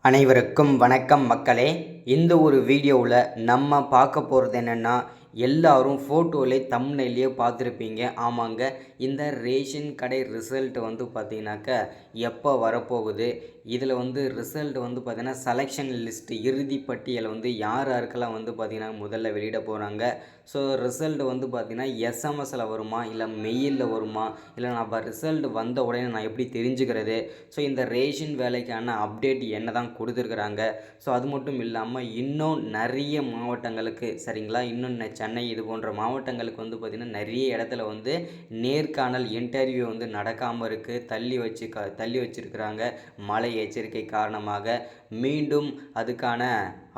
அனைவருக்கும் வணக்கம் மக்களே. இந்த ஒரு வீடியோவில் நம்ம பார்க்க போகிறது என்னென்னா, எல்லாரும் ஃபோட்டோவிலே தம்ப்நெயிலே பார்த்துருப்பீங்க. ஆமாங்க, இந்த ரேஷன் கடை ரிசல்ட் வந்து பார்த்தீங்கன்னாக்கா எப்போ வரப்போகுது, இதில் வந்து ரிசல்ட் வந்து பார்த்தீங்கன்னா செலெக்ஷன் லிஸ்ட் இறுதி பட்டியலை வந்து யார் யாருக்கெல்லாம் வந்து பார்த்திங்கன்னா முதல்ல வெளியிட போகிறாங்க. ஸோ ரிசல்ட் வந்து பார்த்திங்கன்னா எஸ்எம்எஸில் வருமா, இல்லை மெயிலில் வருமா, இல்லை நம்ம ரிசல்ட் வந்த உடனே நான் எப்படி தெரிஞ்சுக்கிறது, ஸோ இந்த ரேஷன் வேலைக்கான அப்டேட் என்ன தான் கொடுத்துருக்குறாங்க. ஸோ அது மட்டும் இல்லாமல் இன்னும் நிறைய மாவட்டங்களுக்கு சரிங்களா, இன்னும் சென்னை இது போன்ற மாவட்டங்களுக்கு வந்து பார்த்திங்கன்னா நிறைய இடத்துல வந்து நேர்காணல் இன்டர்வியூ வந்து நடக்காமல் இருக்குது, தள்ளி வச்சுருக்கிறாங்க மழை எச்சரிக்கை காரணமாக. மீண்டும் அதுக்கான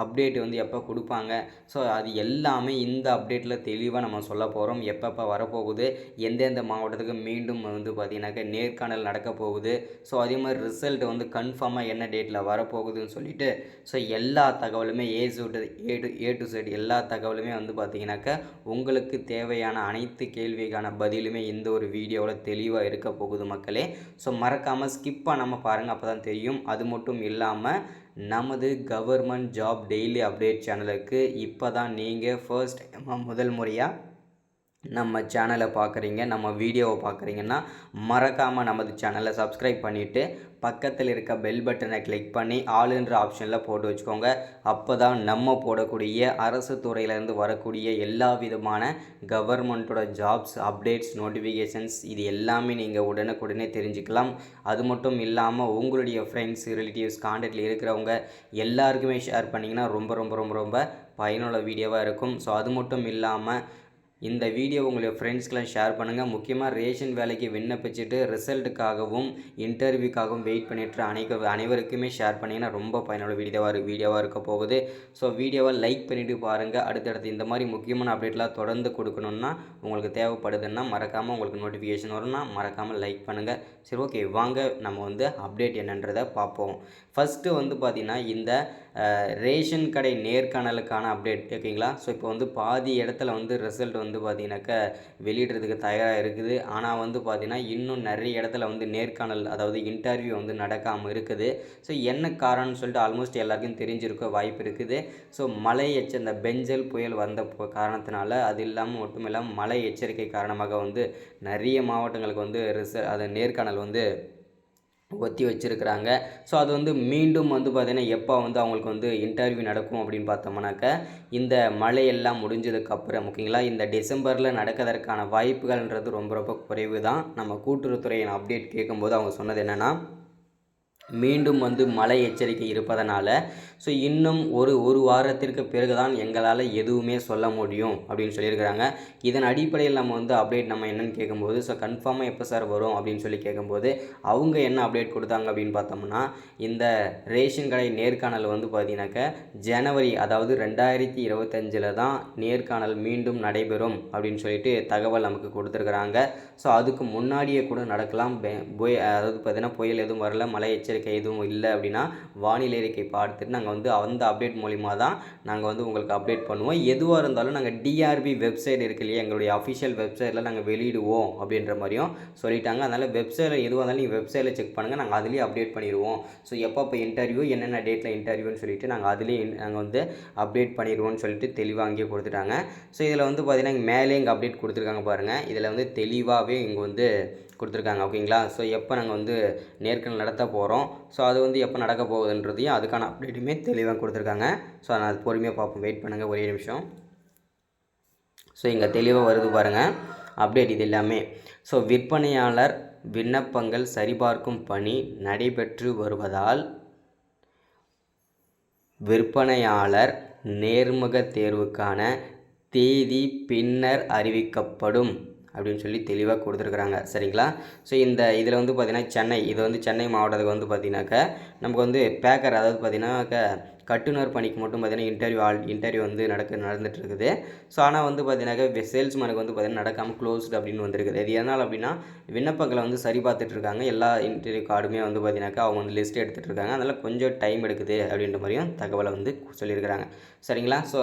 அப்டேட் வந்து எப்போ கொடுப்பாங்க, ஸோ அது எல்லாமே இந்த அப்டேட்டில் தெளிவாக நம்ம சொல்ல போகிறோம். எப்பப்போ வரப்போகுது, எந்தெந்த மாவட்டத்துக்கு மீண்டும் வந்து பார்த்திங்கனாக்கா நேர்காணல் நடக்க போகுது, ஸோ அதே மாதிரி ரிசல்ட் வந்து கன்ஃபார்மாக என்ன டேட்டில் வரப்போகுதுன்னு சொல்லிட்டு ஸோ எல்லா தகவலுமே ஏ டு செட் எல்லா தகவலுமே வந்து பார்த்திங்கனாக்கா உங்களுக்கு தேவையான அனைத்து கேள்விக்கான பதிலுமே இந்த ஒரு வீடியோவில் தெளிவாக இருக்க போகுது மக்களே. ஸோ மறக்காமல் ஸ்கிப் பண்ணாமல் பாருங்கள், அப்போ தான் தெரியும். அது மட்டும் இல்லாமல் நமது கவர்மெண்ட் ஜாப் டெய்லி அப்டேட் சேனலுக்கு இப்போ தான் நீங்கள் ஃபர்ஸ்ட் முதல் முறையாக நம்ம சேனலை பார்க்குறீங்க, நம்ம வீடியோவை பார்க்குறீங்கன்னா மறக்காமல் நமது சேனலை சப்ஸ்கிரைப் பண்ணிவிட்டு பக்கத்தில் இருக்க பெல் பட்டனை கிளிக் பண்ணி ஆளுன்ற ஆப்ஷனில் போட்டு வச்சுக்கோங்க. அப்போ தான் நம்ம போடக்கூடிய அரசு துறையிலேருந்து வரக்கூடிய எல்லா விதமான கவர்மெண்ட்டோட ஜாப்ஸ் அப்டேட்ஸ் நோட்டிஃபிகேஷன்ஸ் இது எல்லாமே நீங்கள் உடனுக்குடனே தெரிஞ்சுக்கலாம். அது மட்டும் இல்லாமல் உங்களுடைய ஃப்ரெண்ட்ஸ் ரிலேட்டிவ்ஸ் கான்டாக்டில் இருக்கிறவங்க எல்லாருக்குமே ஷேர் பண்ணிங்கன்னா ரொம்ப ரொம்ப ரொம்ப ரொம்ப பயனுள்ள வீடியோவாக இருக்கும். ஸோ அது மட்டும் இல்லாமல் இந்த வீடியோ உங்களுடைய ஃப்ரெண்ட்ஸ்க்கெலாம் ஷேர் பண்ணுங்கள். முக்கியமாக ரேஷன் வேலைக்கு விண்ணப்பிச்சுட்டு ரிசல்ட்டுக்காகவும் இன்டர்வியூக்காகவும் வெயிட் பண்ணிட்டு அனைவருக்குமே ஷேர் பண்ணிங்கன்னா ரொம்ப பயனுள்ள வீடியோவாக இருக்க போகுது. ஸோ வீடியோவை லைக் பண்ணிவிட்டு பாருங்கள். அடுத்தடுத்து இந்த மாதிரி முக்கியமான அப்டேட்லாம் தொடர்ந்து கொடுக்கணுன்னா உங்களுக்கு தேவைப்படுதுன்னா மறக்காமல் உங்களுக்கு நோட்டிஃபிகேஷன் வரும்னா மறக்காமல் லைக் பண்ணுங்கள். சரி, ஓகே, வாங்க நம்ம வந்து அப்டேட் என்னன்றதை பார்ப்போம். ஃபஸ்ட்டு வந்து பார்த்திங்கன்னா இந்த ரேஷன் கடை நேர்காணலுக்கான அப்டேட் ஓகேங்களா. ஸோ இப்போ வந்து பாதி இடத்துல வந்து ரிசல்ட் வந்து பார்த்திங்கனாக்கா வெளியிடுறதுக்கு தயாராக இருக்குது. ஆனால் வந்து பார்த்திங்கன்னா இன்னும் நிறைய இடத்துல வந்து நேர்காணல் அதாவது இன்டர்வியூ வந்து நடக்காமல் இருக்குது. ஸோ என்ன காரணம்னு சொல்லிட்டு ஆல்மோஸ்ட் எல்லாருக்கும் தெரிஞ்சிருக்க வாய்ப்பு இருக்குது. ஸோ மழை இந்த பெஞ்சல் புயல் வந்த காரணத்தினால, அது இல்லாமல் மட்டும் இல்லாமல் மழை எச்சரிக்கை காரணமாக வந்து நிறைய மாவட்டங்களுக்கு வந்து நேர்காணல் வந்து ஒத்தி வச்சுருக்கிறாங்க. ஸோ அது வந்து மீண்டும் வந்து பார்த்திங்கன்னா எப்போ வந்து அவங்களுக்கு வந்து இன்டர்வியூ நடக்கும் அப்படின்னு பார்த்தோம்னாக்கா இந்த மழையெல்லாம் முடிஞ்சதுக்கப்புறம் ஓகேங்களா. இந்த டிசம்பரில் நடக்கிறதுக்கான வாய்ப்புகள்ன்றது ரொம்ப ரொம்ப குறைவு தான். நம்ம கூட்டுறவுத்துறையின் அப்டேட் கேட்கும்போது அவங்க சொன்னது என்னென்னா, மீண்டும் வந்து மழை எச்சரிக்கை இருப்பதனால ஸோ இன்னும் ஒரு வாரத்திற்கு பிறகு தான் எங்களால் எதுவுமே சொல்ல முடியும் அப்படின்னு சொல்லியிருக்கிறாங்க. இதன் அடிப்படையில் நம்ம வந்து அப்டேட் நம்ம என்னென்னு கேட்கும்போது, ஸோ கன்ஃபார்மாக எப்போ சார் வரும் அப்படின்னு சொல்லி கேட்கும்போது அவங்க என்ன அப்டேட் கொடுத்தாங்க அப்படின்னு பார்த்தோம்னா, இந்த ரேஷன் கடை நேர்காணல் வந்து பார்த்தீங்கன்னாக்கா ஜனவரி அதாவது 2025 தான் நேர்காணல் மீண்டும் நடைபெறும் அப்படின்னு சொல்லிட்டு தகவல் நமக்கு கொடுத்துருக்குறாங்க. ஸோ அதுக்கு முன்னாடியே கூட நடக்கலாம். அதாவது பார்த்தீங்கன்னா புயல் எதுவும் வரல, மழை எச்சரிக்கை எதுவும் இல்லை அப்படின்னா வானிலை அறிக்கை பார்த்துட்டு நாங்கள் வந்து அந்த அப்டேட் மூலிமா தான் நாங்கள் வந்து உங்களுக்கு அப்டேட் பண்ணுவோம். எதுவாக இருந்தாலும் நாங்கள் டிஆர்பி வெப்சைட் இருக்கு இல்லையா, எங்களுடைய அஃபிஷியல் வெப்சைட்டில் நாங்கள் வெளியிடுவோம் அப்படின்ற மாதிரியும் சொல்லிட்டாங்க. அதனால் வெப்சைட்டில் எதுவாக இருந்தாலும் நீங்கள் வெப்சைட்டில் செக் பண்ணுங்கள், நாங்கள் அதுலேயே அப்டேட் பண்ணிடுவோம். ஸோ எப்போ இன்டர்வியூ என்னென்ன டேட்டில் இன்டர்வியூன்னு சொல்லிட்டு நாங்கள் அதுலேயே நாங்கள் வந்து அப்டேட் பண்ணிடுவோம்னு சொல்லிட்டு தெளிவாக அங்கேயே கொடுத்துட்டாங்க. ஸோ இதில் வந்து பார்த்திங்கன்னா மேலே இங்கே அப்டேட் கொடுத்துருக்காங்க பாருங்கள். இதில் வந்து தெளிவாகவே இங்கே வந்து கொடுத்துருக்காங்க ஓகேங்களா. ஸோ எப்போ நாங்கள் வந்து நேர்காணல் நடத்த போகிறோம், ஸோ அது வந்து எப்போ நடக்க போகுதுன்றதையும் அதுக்கான அப்டேட்டுமே தெளிவாக கொடுத்துருக்காங்க. ஸோ நான் அது பொறுமையாக பார்ப்போம், வெயிட் பண்ணுங்கள் ஒரே நிமிஷம். ஸோ இங்கே தெளிவாக வருது பாருங்கள் அப்டேட் இது எல்லாமே. ஸோ விற்பனையாளர் விண்ணப்பங்கள் சரிபார்க்கும் பணி நடைபெற்று வருவதால் விற்பனையாளர் நேர்முக தேர்வுக்கான தேதி பின்னர் அறிவிக்கப்படும் அப்படின்னு சொல்லி தெளிவாக கொடுத்துருக்குறாங்க சரிங்களா. ஸோ இதில் வந்து பார்த்திங்கன்னா இது வந்து சென்னை மாவட்டத்துக்கு வந்து பார்த்திங்கனாக்கா நமக்கு வந்து பேக்கர் அதாவது பார்த்திங்கனாக்கா கட்டுனர் பணிக்கு மட்டும் பார்த்திங்கன்னா இன்டர்வியூ வந்து நடந்துட்டு இருக்குது. ஸோ ஆனால் வந்து பார்த்திங்கனாக்கா சேல்ஸ்மேனுக்கு வந்து பார்த்திங்கன்னா நடக்காமல் க்ளோஸ்டு அப்படின்னு வந்துருக்குது. இது எதனால் அப்படின்னா விண்ணப்பங்களை வந்து சரி பார்த்துட்ருக்காங்க. எல்லா இன்டர்வியூ கார்டுமே வந்து பார்த்திங்கனாக்கா அவங்க வந்து லிஸ்ட் எடுத்துகிட்டு இருக்காங்க. அதனால் கொஞ்சம் டைம் எடுக்குது அப்படின்ற மாதிரியும் தகவலை வந்து சொல்லியிருக்கிறாங்க சரிங்களா. ஸோ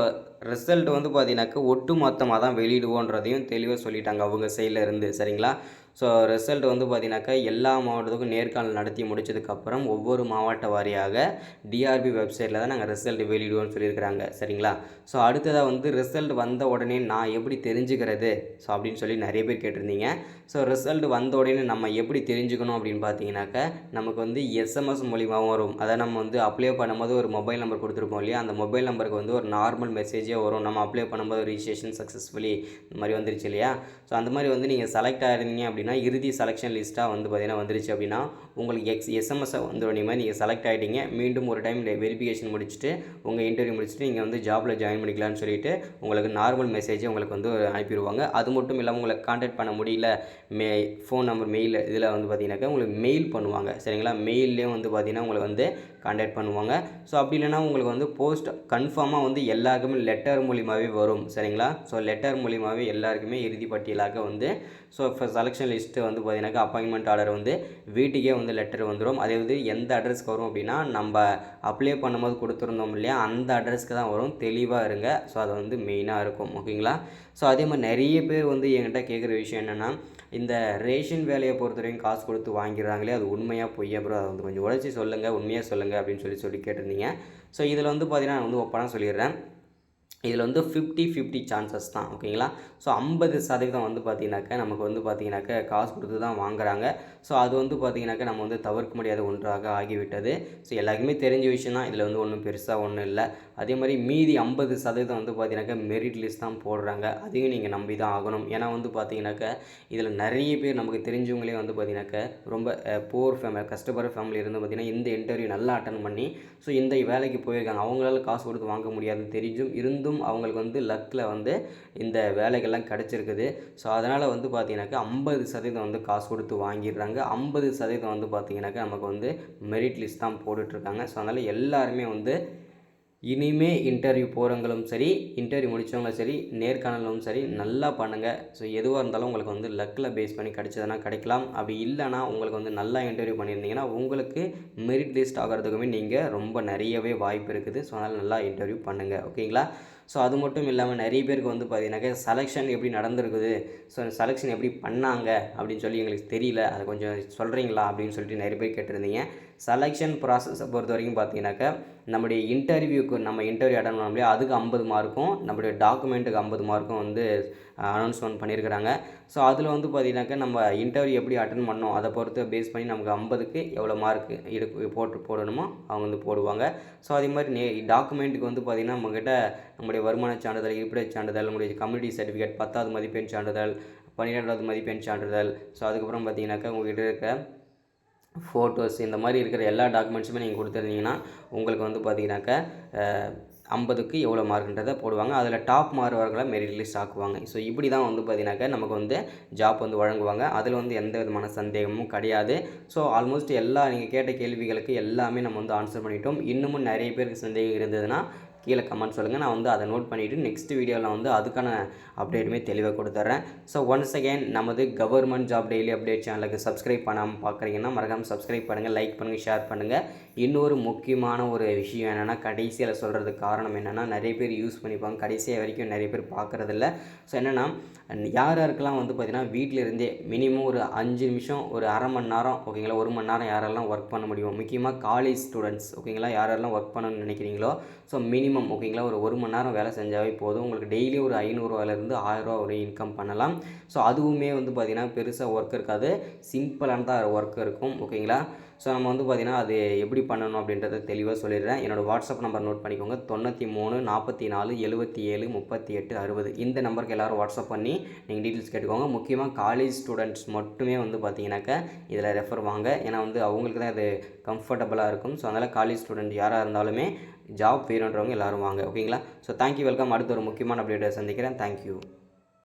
ரிசல்ட் வந்து பார்த்திங்கனாக்கா ஒட்டு மொத்தமாக தான் வெளியிடுவோன்றதையும் தெளிவாக சொல்லிட்டாங்க அவங்க சைடில் இருந்து சரிங்களா. ஸோ ரிசல்ட் வந்து பார்த்தீங்கன்னாக்கா எல்லா மாவட்டத்துக்கும் நேர்காணல் நடத்தி முடிச்சதுக்கப்புறம் ஒவ்வொரு மாவட்ட வாரியாக டிஆர்பி வெப்சைட்டில் தான் நாங்கள் ரிசல்ட் வெளியிடுவோம்னு சொல்லியிருக்கிறாங்க. சரிங்களா? ஸோ அடுத்ததாக வந்து ரிசல்ட் வந்த உடனே நான் எப்படி தெரிஞ்சுக்கிறது ஸோ அப்படின்னு சொல்லி நிறைய பேர் கேட்டிருந்தீங்க. ஸோ ரிசல்ட் வந்த உடனே நம்ம எப்படி தெரிஞ்சுக்கணும் அப்படின்னு பார்த்தீங்கன்னாக்கா நமக்கு வந்து எஸ்எம்எஸ் மூலியமாகவும் வரும். அதை நம்ம வந்து அப்ளை பண்ணும்போது ஒரு மொபைல் நம்பர் கொடுத்துருப்போம் இல்லையா, அந்த மொபைல் நம்பருக்கு வந்து ஒரு நார்மல் மெசேஜே வரும். நம்ம அப்ளை பண்ணும்போது ரிஜிஸ்ட்ரேஷன் சக்ஸஸ்ஃபுல்லி இந்த மாதிரி வந்துருச்சு இல்லையா. ஸோ அந்த மாதிரி வந்து நீங்கள் செலக்ட் ஆகிருந்தீங்க அப்படின்னா இறுதி செலெக்ஷன் லிஸ்ட்டாக வந்து பார்த்தீங்கன்னா வந்துருச்சு அப்படின்னா உங்களுக்கு எஸ்எம்எஸ்ஸை வந்துடுமே நீங்கள் செலக்ட் ஆகிட்டீங்க. மீண்டும் ஒரு டைம் வெரிஃபிகேஷன் முடிச்சுட்டு உங்கள் இன்டர்வியூ முடிச்சுட்டு நீங்கள் வந்து ஜாபில் ஜாயின் பண்ணிக்கலாம்னு சொல்லிட்டு உங்களுக்கு நார்மல் மெசேஜை உங்களுக்கு வந்து அனுப்பிடுவாங்க. அது மட்டும் இல்லாமல் உங்களை கான்டாக்ட் பண்ண முடியல, ஃபோன் நம்பர் மெயில் இதில் வந்து பார்த்தீங்கன்னாக்கா உங்களுக்கு மெயில் பண்ணுவாங்க. சரிங்களா? மெயில்லேயும் வந்து பார்த்தீங்கன்னா உங்களை வந்து கான்டாக்ட் பண்ணுவாங்க. ஸோ அப்படி இல்லைனா உங்களுக்கு வந்து போஸ்ட் கன்ஃபார்மாக வந்து எல்லாருக்குமே லெட்டர் மூலியமாகவே வரும். சரிங்களா? ஸோ லெட்டர் மூலியமாகவே எல்லாருக்குமே இறுதி பட்டியலாக வந்து ஸோ இப்போ செலெக்ஷன் லிஸ்ட்டு வந்து பார்த்தீங்கன்னாக்கா அப்பாயின்மெண்ட் ஆர்டர் வந்து வீட்டுக்கே வந்து லெட்டர் வந்துடும். அதே வந்து எந்த அட்ரஸ்க்கு வரும் அப்படின்னா நம்ம அப்ளை பண்ணும்போது கொடுத்துருந்தோம் இல்லையா, அந்த அட்ரஸ்க்கு தான் வரும். தெளிவாக இருங்க. ஸோ அது வந்து மெயினாக இருக்கும். ஓகேங்களா? ஸோ அதே மாதிரி நிறைய பேர் வந்து என்கிட்ட கேட்குற விஷயம் என்னென்னா, இந்த ரேஷன் வேலையை பொறுத்த வரைக்கும் காசு கொடுத்து வாங்கிடுறாங்களே, அது உண்மையாக பொய்யா ப்ரோ, அதை வந்து கொஞ்சம் உழைச்சி சொல்லுங்கள், உண்மையாக சொல்லுங்கள் அப்படின்னு சொல்லி கேட்டிருந்தீங்க. ஸோ இதில் வந்து பார்த்தீங்கன்னா நான் வந்து ஓப்பனாக சொல்லிடுறேன். இதில் வந்து 50-50 சான்சஸ் தான். ஓகேங்களா? ஸோ 50% வந்து பார்த்தீங்கன்னாக்கா நமக்கு வந்து பார்த்தீங்கன்னாக்கா காசு கொடுத்து தான் வாங்குறாங்க. ஸோ அது வந்து பார்த்தீங்கன்னாக்கா நம்ம வந்து தவிர்க்க முடியாத ஒன்றாக ஆகிவிட்டது. ஸோ எல்லாருக்குமே தெரிஞ்ச விஷயம் தான். இதில் வந்து ஒன்றும் பெருசாக ஒன்றும் இல்லை. அதே மாதிரி மீதி 50% வந்து பார்த்தீங்கன்னாக்கா மெரிட் லிஸ்ட் தான் போடுறாங்க. அதையும் நீங்கள் நம்பி தான் ஆகணும். ஏன்னா வந்து பார்த்தீங்கன்னாக்கா இதில் நிறைய பேர் நமக்கு தெரிஞ்சவங்களே வந்து பார்த்தீங்கன்னாக்கா ரொம்ப புவர் ஃபேமிலி, கஷ்டப்படுற ஃபேமிலி இருந்து பார்த்தீங்கன்னா இந்த இன்டர்வியூ நல்லா அட்டன் பண்ணி ஸோ இந்த வேலைக்கு போயிருக்காங்க. அவங்களால காசு கொடுத்து வாங்க முடியாதுன்னு தெரிஞ்சும் இருந்தும் அவங்களுக்கு வந்து லக்கில் வந்து இந்த வேலைகள்லாம் கிடச்சிருக்குது. ஸோ அதனால் வந்து பார்த்தீங்கன்னாக்கா 50% வந்து காசு கொடுத்து வாங்கிடுறாங்க. 50% வந்து பார்த்தீங்கன்னாக்கா நமக்கு வந்து மெரிட் லிஸ்ட் தான் போட்டுட்ருக்காங்க. ஸோ அதனால் எல்லாருமே வந்து இனிமே இன்டர்வியூ போகிறவங்களும் சரி, இன்டர்வியூ முடித்தவங்களும் சரி, நேர்காணலும் சரி நல்லா பண்ணுங்கள். ஸோ எதுவாக இருந்தாலும் உங்களுக்கு வந்து லக்கில் பேஸ் பண்ணி கிடைச்சதுன்னா கிடைக்கலாம். அப்படி இல்லைனா உங்களுக்கு வந்து நல்லா இன்டர்வியூ பண்ணியிருந்தீங்கன்னா உங்களுக்கு மெரிட் லிஸ்ட் ஆகிறதுக்குமே நீங்கள் ரொம்ப நிறையவே வாய்ப்பு இருக்குது. ஸோ அதனால் நல்லா இன்டர்வியூ பண்ணுங்கள். ஓகேங்களா? ஸோ அது மட்டும் இல்லாமல் நிறைய பேருக்கு வந்து பார்த்தீங்கன்னாக்கா செலெக்ஷன் எப்படி நடந்திருக்குது, ஸோ செலெக்ஷன் எப்படி பண்ணாங்க அப்படின்னு சொல்லி எங்களுக்கு தெரியல, அதை கொஞ்சம் சொல்கிறீங்களா அப்படின்னு சொல்லிட்டு நிறைய பேர் கேட்டிருந்தீங்க. செலெக்ஷன் ப்ராசஸை பொறுத்த வரைக்கும் பார்த்தீங்கன்னாக்கா நம்முடைய இன்டர்வியூக்கு நம்ம இன்டர்வியூ அட்டன் பண்ண முடியாது, அதுக்கு 50 மார்க்கும் நம்முடைய டாக்குமெண்ட்டுக்கு 50 மார்க்கும் வந்து அனௌன்ஸ்மெண்ட் பண்ணியிருக்கிறாங்க. ஸோ அதில் வந்து பார்த்தீங்கன்னாக்கா நம்ம இன்டர்வியூ எப்படி அட்டன் பண்ணோம் அதை பொறுத்து பேஸ் பண்ணி நமக்கு 50க்கு எவ்வளோ மார்க்கு போடணுமோ அவங்க வந்து போடுவாங்க. ஸோ அதே மாதிரி டாக்குமெண்ட்டுக்கு வந்து பார்த்திங்கன்னா நம்மக்கிட்ட நம்முடைய வருமான சான்றிதழ், இருப்பிடச் சான்றிதழ், நம்முடைய கம்யூனிட்டி சர்டிஃபிகேட், 10வது மதிப்பெண் சான்றிதழ், 12வது மதிப்பெண் சான்றிதழ், ஸோ அதுக்கப்புறம் பார்த்திங்கனாக்கா உங்கள்கிட்ட இருக்க ஃபோட்டோஸ், இந்த மாதிரி இருக்கிற எல்லா டாக்குமெண்ட்ஸுமே நீங்கள் கொடுத்துருந்தீங்கன்னா உங்களுக்கு வந்து பார்த்தீங்கன்னாக்கா 50க்கு எவ்வளோ மார்க்குன்றதை போடுவாங்க. அதில் டாப் மார்க்கர்களை மெரிட் லிஸ்ட் ஆக்குவாங்க. ஸோ இப்படி தான் வந்து பார்த்தீங்கன்னாக்கா நமக்கு வந்து ஜாப் வந்து வழங்குவாங்க. அதில் வந்து எந்த விதமான சந்தேகமும் கிடையாது. ஸோ ஆல்மோஸ்ட் எல்லா நீங்கள் கேட்ட கேள்விகளுக்கு எல்லாமே நம்ம வந்து ஆன்சர் பண்ணிட்டோம். இன்னமும் நிறைய பேருக்கு சந்தேகம் இருந்ததுன்னா கீழே கமெண்ட் சொல்லுங்கள். நான் வந்து அதை நோட் பண்ணிவிட்டு நெக்ஸ்ட் வீடியோவில் வந்து அதுக்கான அப்டேட்டுமே தெளிவாக கொடுத்துட்றேன். ஸோ ஒன்ஸ் அகேன் நமது கவர்மெண்ட் ஜாப் டெய்லி அப்டேட் சேனலுக்கு சப்ஸ்கிரைப் பண்ணாமல் பார்க்குறீங்கன்னா மறக்காமல் சப்ஸ்கிரைப் பண்ணுங்கள், லைக் பண்ணுங்கள், ஷேர் பண்ணுங்கள். இன்னொரு முக்கியமான ஒரு விஷயம் என்னென்னா, கடைசியில் சொல்கிறதுக்கு காரணம் என்னென்னா, நிறைய பேர் யூஸ் பண்ணிப்பாங்க, கடைசியாக வரைக்கும் நிறைய பேர் பார்க்குறதில்ல. ஸோ என்னென்னா, யார் யாருக்கெல்லாம் வந்து பார்த்திங்கன்னா வீட்டில் இருந்தே மினிமம் ஒரு 5 நிமிஷம், ஒரு அரை மணி நேரம், ஓகேங்களா, 1 மணி நேரம் யாரெல்லாம் ஒர்க் பண்ண முடியும், முக்கியமாக காலேஜ் ஸ்டூடெண்ட்ஸ், ஓகேங்களா, யாரெல்லாம் ஒர்க் பண்ணணும்னு நினைக்கிறீங்களோ, ஸோ மினிமம் ஓகேங்களா ஒரு மணி நேரம் வேலை செஞ்சாவே போதும். உங்களுக்கு டெய்லி ஒரு 500ரூவாலேருந்து 1000 ஒரு இன்கம் பண்ணலாம். ஸோ அதுவுமே வந்து பார்த்திங்கன்னா பெருசாக ஒர்க் இருக்காது, சிம்பிளானதாக ஒர்க் இருக்கும். ஓகேங்களா? ஸோ நம்ம வந்து பார்த்திங்கன்னா அது எப்படி பண்ணணும் அப்படின்றத தெளிவாக சொல்லிடுறேன். என்னோடய வாட்ஸ்அப் நம்பர் நோட் பண்ணிக்கோங்க, 93 44 77 38 60. இந்த நம்பருக்கு எல்லோரும் வாட்ஸ்அப் பண்ணி நீங்கள் டீட்டெயில்ஸ் கேட்டுக்கோங்க. முக்கியமாக காலேஜ் ஸ்டூடெண்ட்ஸ் மட்டுமே வந்து பார்த்திங்கனாக்கா இதில் ரெஃபர் வாங்க. ஏன்னா வந்து அவங்களுக்கு தான் இது கம்ஃபர்டபுளாக இருக்கும். ஸோ அதனால் காலேஜ் ஸ்டூடெண்ட் யாராக இருந்தாலுமே ஜாப் வேணுன்றவங்க எல்லோரும் வாங்க. ஓகேங்களா? So thank you, welcome. அடுத்த ஒரு முக்கியமான அப்டேட்டை சந்திக்கிறேன். தேங்க்யூ.